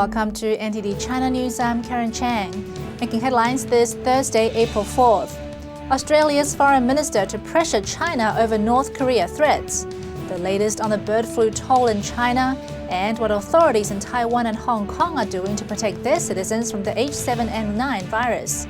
Welcome to NTD China News. I'm Karen Chang. Making headlines this Thursday, April 4th. Australia's foreign minister to pressure China over North Korea threats. The latest on the bird flu toll in China and what authorities in Taiwan and Hong Kong are doing to protect their citizens from the H7N9 virus.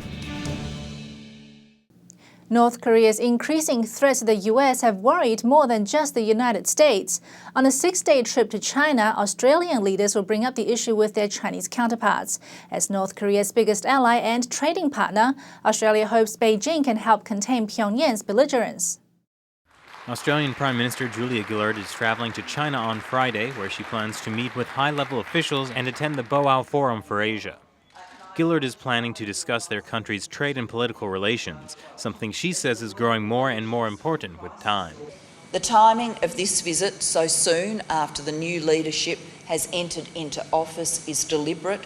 North Korea's increasing threats to the U.S. have worried more than just the United States. On a 6-day trip to China, Australian leaders will bring up the issue with their Chinese counterparts. As North Korea's biggest ally and trading partner, Australia hopes Beijing can help contain Pyongyang's belligerence. Australian Prime Minister Julia Gillard is traveling to China on Friday, where she plans to meet with high-level officials and attend the Boao Forum for Asia. Gillard is planning to discuss their country's trade and political relations, something she says is growing more and more important with time. The timing of this visit so soon after the new leadership has entered into office is deliberate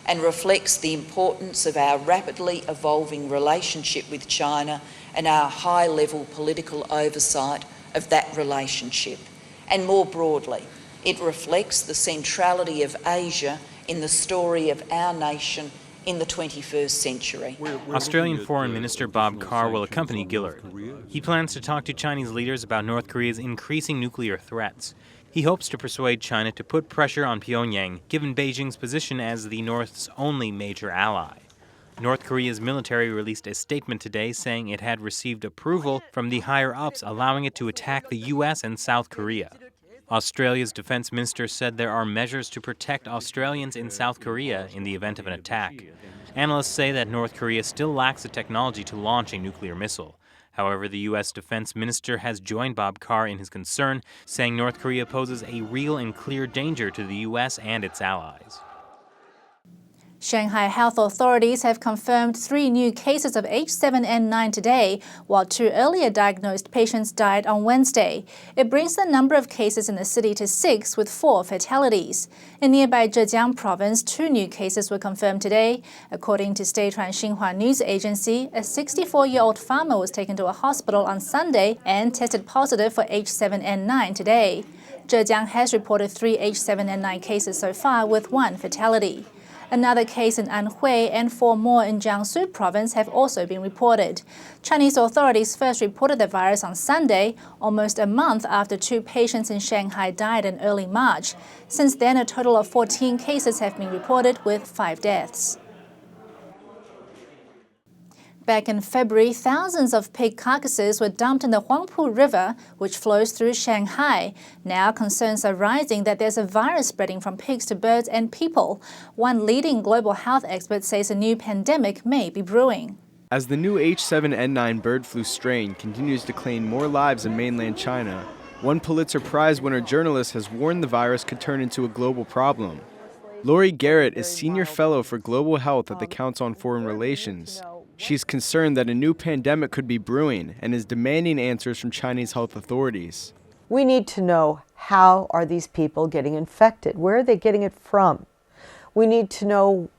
and reflects the importance of our rapidly evolving relationship with China and our high-level political oversight of that relationship. And more broadly, it reflects the centrality of Asia in the story of our nation in the 21st century. Australian Foreign Minister Bob Carr will accompany Gillard. He plans to talk to Chinese leaders about North Korea's increasing nuclear threats. He hopes to persuade China to put pressure on Pyongyang, given Beijing's position as the North's only major ally. North Korea's military released a statement today saying it had received approval from the higher-ups, allowing it to attack the U.S. and South Korea. Australia's defense minister said there are measures to protect Australians in South Korea in the event of an attack. Analysts say that North Korea still lacks the technology to launch a nuclear missile. However, the U.S. defense minister has joined Bob Carr in his concern, saying North Korea poses a real and clear danger to the U.S. and its allies. Shanghai health authorities have confirmed 3 new cases of H7N9 today, while 2 earlier diagnosed patients died on Wednesday. It brings the number of cases in the city to 6, with 4 fatalities. In nearby Zhejiang province, 2 new cases were confirmed today. According to State-run Xinhua news agency, a 64-year-old farmer was taken to a hospital on Sunday and tested positive for H7N9 today. Zhejiang has reported 3 H7N9 cases so far, with 1 fatality. Another case in Anhui and 4 more in Jiangsu province have also been reported. Chinese authorities first reported the virus on Sunday, almost a month after 2 patients in Shanghai died in early March. Since then, a total of 14 cases have been reported, with 5 deaths. Back in February, thousands of pig carcasses were dumped in the Huangpu River, which flows through Shanghai. Now concerns are rising that there's a virus spreading from pigs to birds and people. One leading global health expert says a new pandemic may be brewing. As the new H7N9 bird flu strain continues to claim more lives in mainland China, one Pulitzer Prize winner journalist has warned the virus could turn into a global problem. Laurie Garrett is Senior Fellow for Global Health at the Council on Foreign Relations. She's concerned that a new pandemic could be brewing and is demanding answers from Chinese health authorities. We need to know, how are these people getting infected? Where are they getting it from? We need to know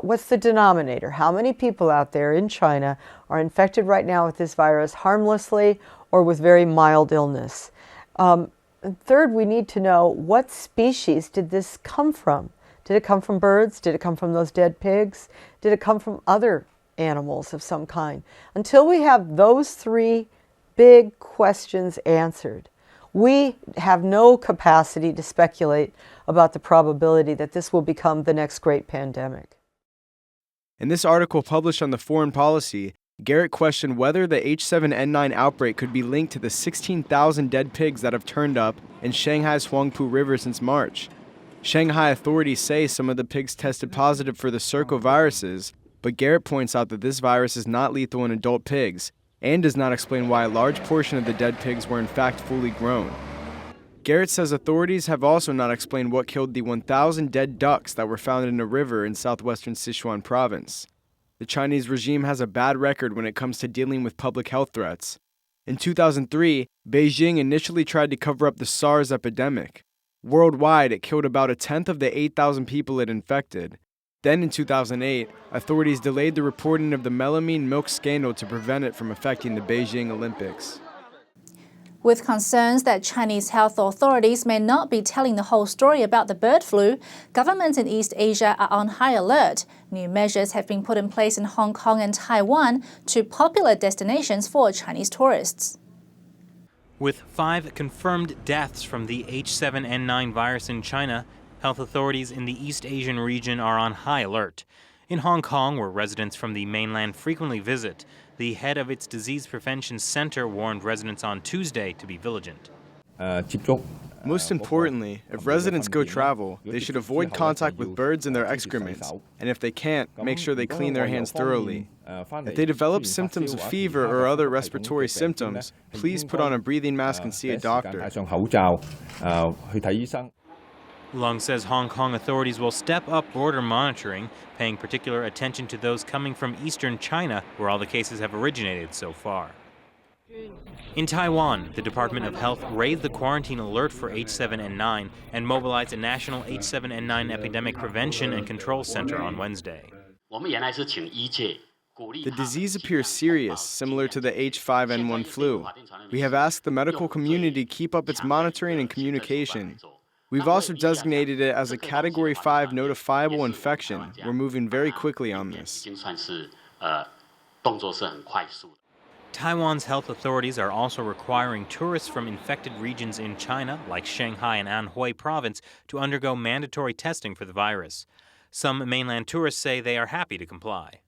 what's the denominator? How many people out there in China are infected right now with this virus harmlessly or with very mild illness? Third, we need to know, what species did this come from? Did it come from birds? Did it come from those dead pigs? Did it come from other animals of some kind? Until we have those 3 big questions answered, we have no capacity to speculate about the probability that this will become the next great pandemic. In this article published on the Foreign Policy, Garrett questioned whether the H7N9 outbreak could be linked to the 16,000 dead pigs that have turned up in Shanghai's Huangpu River since March. Shanghai authorities say some of the pigs tested positive for the circoviruses, but Garrett points out that this virus is not lethal in adult pigs and does not explain why a large portion of the dead pigs were in fact fully grown. Garrett says authorities have also not explained what killed the 1,000 dead ducks that were found in a river in southwestern Sichuan province. The Chinese regime has a bad record when it comes to dealing with public health threats. In 2003, Beijing initially tried to cover up the SARS epidemic. Worldwide, it killed about 1/10 of the 8,000 people it infected. Then in 2008, authorities delayed the reporting of the melamine milk scandal to prevent it from affecting the Beijing Olympics. With concerns that Chinese health authorities may not be telling the whole story about the bird flu, governments in East Asia are on high alert. New measures have been put in place in Hong Kong and Taiwan, two popular destinations for Chinese tourists. With 5 confirmed deaths from the H7N9 virus in China, health authorities in the East Asian region are on high alert. In Hong Kong, where residents from the mainland frequently visit, the head of its disease prevention center warned residents on Tuesday to be vigilant. Most importantly, if residents go travel, they should avoid contact with birds and their excrements, and if they can't, make sure they clean their hands thoroughly. If they develop symptoms of fever or other respiratory symptoms, please put on a breathing mask and see a doctor. Leung says Hong Kong authorities will step up border monitoring, paying particular attention to those coming from eastern China, where all the cases have originated so far. In Taiwan, the Department of Health raised the quarantine alert for H7N9 and mobilized a national H7N9 epidemic prevention and control center on Wednesday. The disease appears serious, similar to the H5N1 flu. We have asked the medical community to keep up its monitoring and communication. We've also designated it as a Category 5 notifiable infection. We're moving very quickly on this. Taiwan's health authorities are also requiring tourists from infected regions in China, like Shanghai and Anhui province, to undergo mandatory testing for the virus. Some mainland tourists say they are happy to comply.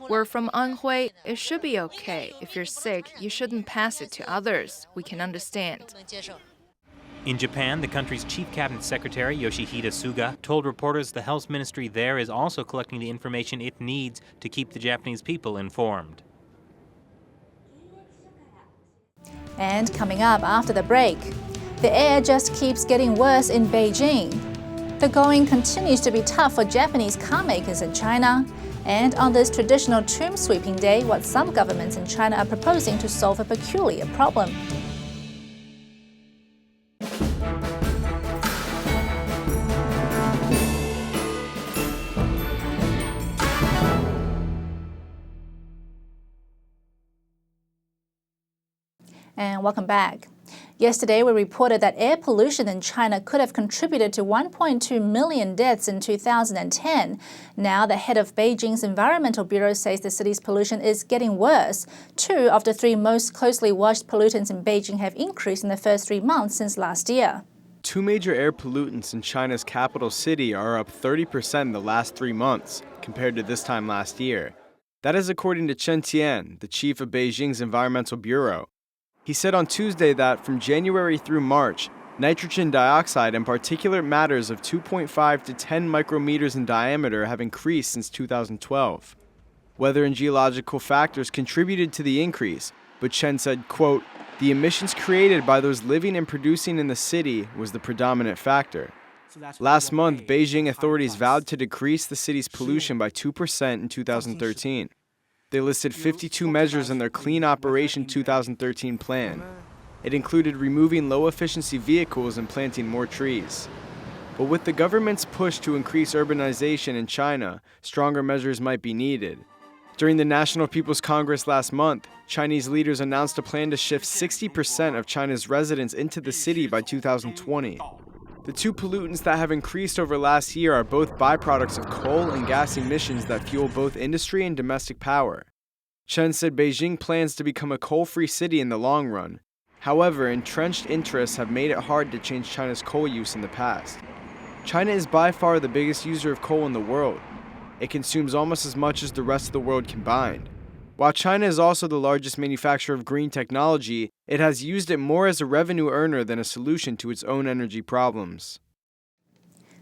We're from Anhui. It should be okay. If you're sick, you shouldn't pass it to others. We can understand. In Japan, the country's chief cabinet secretary, Yoshihide Suga, told reporters the health ministry there is also collecting the information it needs to keep the Japanese people informed. And coming up after the break, the air just keeps getting worse in Beijing. The going continues to be tough for Japanese car makers in China. And on this traditional tomb sweeping day, what some governments in China are proposing to solve a peculiar problem. And welcome back. Yesterday, we reported that air pollution in China could have contributed to 1.2 million deaths in 2010. Now, the head of Beijing's Environmental Bureau says the city's pollution is getting worse. 2 of the 3 most closely watched pollutants in Beijing have increased in the first 3 months since last year. 2 major air pollutants in China's capital city are up 30% in the last 3 months, compared to this time last year. That is according to Chen Tian, the chief of Beijing's Environmental Bureau. He said on Tuesday that from January through March, nitrogen dioxide and particulate matters of 2.5 to 10 micrometers in diameter have increased since 2012. Weather and geological factors contributed to the increase, but Chen said, quote, "The emissions created by those living and producing in the city was the predominant factor." Last month, Beijing authorities vowed to decrease the city's pollution by 2% in 2013. They listed 52 measures in their Clean Operation 2013 plan. It included removing low-efficiency vehicles and planting more trees. But with the government's push to increase urbanization in China, stronger measures might be needed. During the National People's Congress last month, Chinese leaders announced a plan to shift 60% of China's residents into the city by 2020. The 2 pollutants that have increased over last year are both byproducts of coal and gas emissions that fuel both industry and domestic power. Chen said Beijing plans to become a coal-free city in the long run. However, entrenched interests have made it hard to change China's coal use in the past. China is by far the biggest user of coal in the world. It consumes almost as much as the rest of the world combined. While China is also the largest manufacturer of green technology, it has used it more as a revenue earner than a solution to its own energy problems.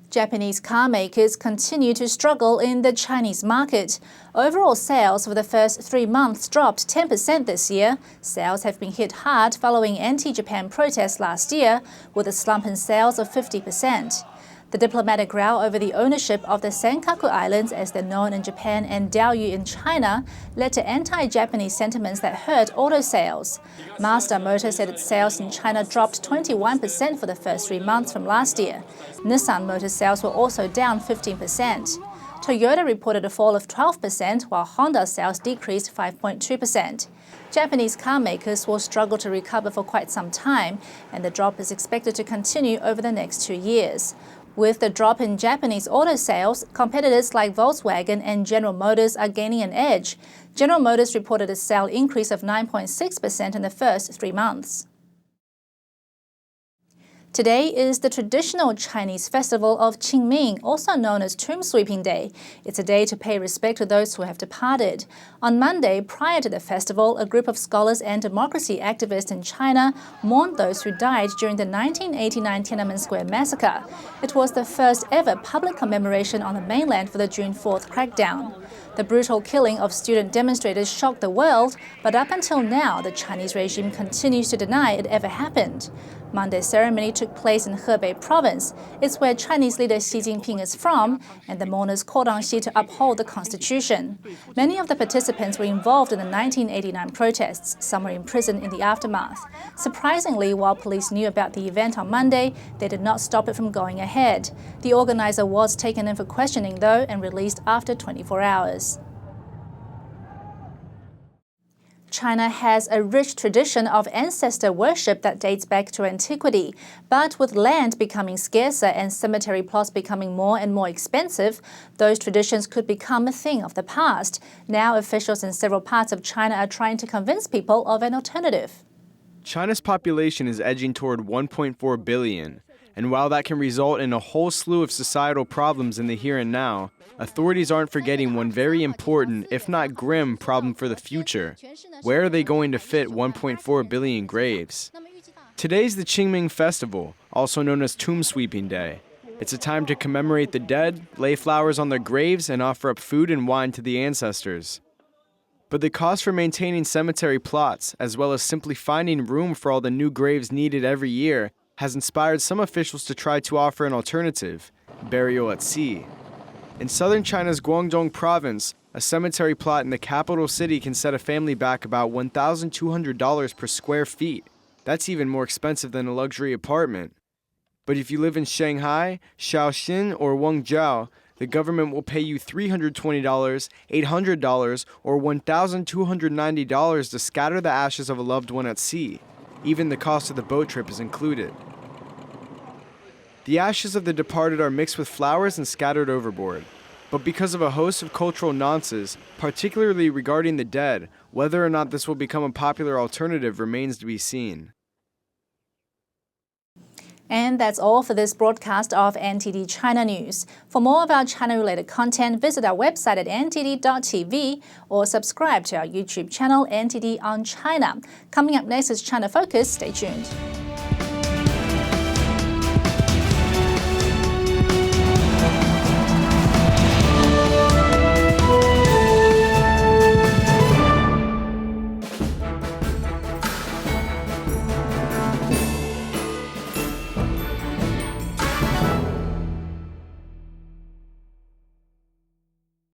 Japanese car makers continue to struggle in the Chinese market. Overall sales for the first 3 months dropped 10% this year. Sales have been hit hard following anti-Japan protests last year, with a slump in sales of 50%. The diplomatic row over the ownership of the Senkaku Islands, as they're known in Japan, and Diaoyu in China, led to anti-Japanese sentiments that hurt auto sales. Mazda Motor said its sales in China dropped 21% for the first 3 months from last year. Nissan Motor sales were also down 15%. Toyota reported a fall of 12%, while Honda sales decreased 5.2%. Japanese car makers will struggle to recover for quite some time, and the drop is expected to continue over the next 2 years. With the drop in Japanese auto sales, competitors like Volkswagen and General Motors are gaining an edge. General Motors reported a sale increase of 9.6% in the first 3 months. Today is the traditional Chinese festival of Qingming, also known as Tomb Sweeping Day. It's a day to pay respect to those who have departed. On Monday, prior to the festival, a group of scholars and democracy activists in China mourned those who died during the 1989 Tiananmen Square massacre. It was the first ever public commemoration on the mainland for the June 4th crackdown. The brutal killing of student demonstrators shocked the world, but up until now, the Chinese regime continues to deny it ever happened. Monday's ceremony took place in Hebei province. It's where Chinese leader Xi Jinping is from, and the mourners called on Xi to uphold the constitution. Many of the participants were involved in the 1989 protests. Some were imprisoned in the aftermath. Surprisingly, while police knew about the event on Monday, they did not stop it from going ahead. The organizer was taken in for questioning, though, and released after 24 hours. China has a rich tradition of ancestor worship that dates back to antiquity. But with land becoming scarcer and cemetery plots becoming more and more expensive, those traditions could become a thing of the past. Now, officials in several parts of China are trying to convince people of an alternative. China's population is edging toward 1.4 billion. And while that can result in a whole slew of societal problems in the here and now, authorities aren't forgetting one very important, if not grim, problem for the future. Where are they going to fit 1.4 billion graves? Today's the Qingming Festival, also known as Tomb Sweeping Day. It's a time to commemorate the dead, lay flowers on their graves, and offer up food and wine to the ancestors. But the cost for maintaining cemetery plots, as well as simply finding room for all the new graves needed every year, has inspired some officials to try to offer an alternative: burial at sea. In southern China's Guangdong province, a cemetery plot in the capital city can set a family back about $1,200 per square feet. That's even more expensive than a luxury apartment. But if you live in Shanghai, Shaoxing, or Guangzhou, the government will pay you $320, $800, or $1,290 to scatter the ashes of a loved one at sea. Even the cost of the boat trip is included. The ashes of the departed are mixed with flowers and scattered overboard. But because of a host of cultural nonces, particularly regarding the dead, whether or not this will become a popular alternative remains to be seen. And that's all for this broadcast of NTD China News. For more of our China-related content, visit our website at ntd.tv or subscribe to our YouTube channel, NTD on China. Coming up next is China Focus. Stay tuned.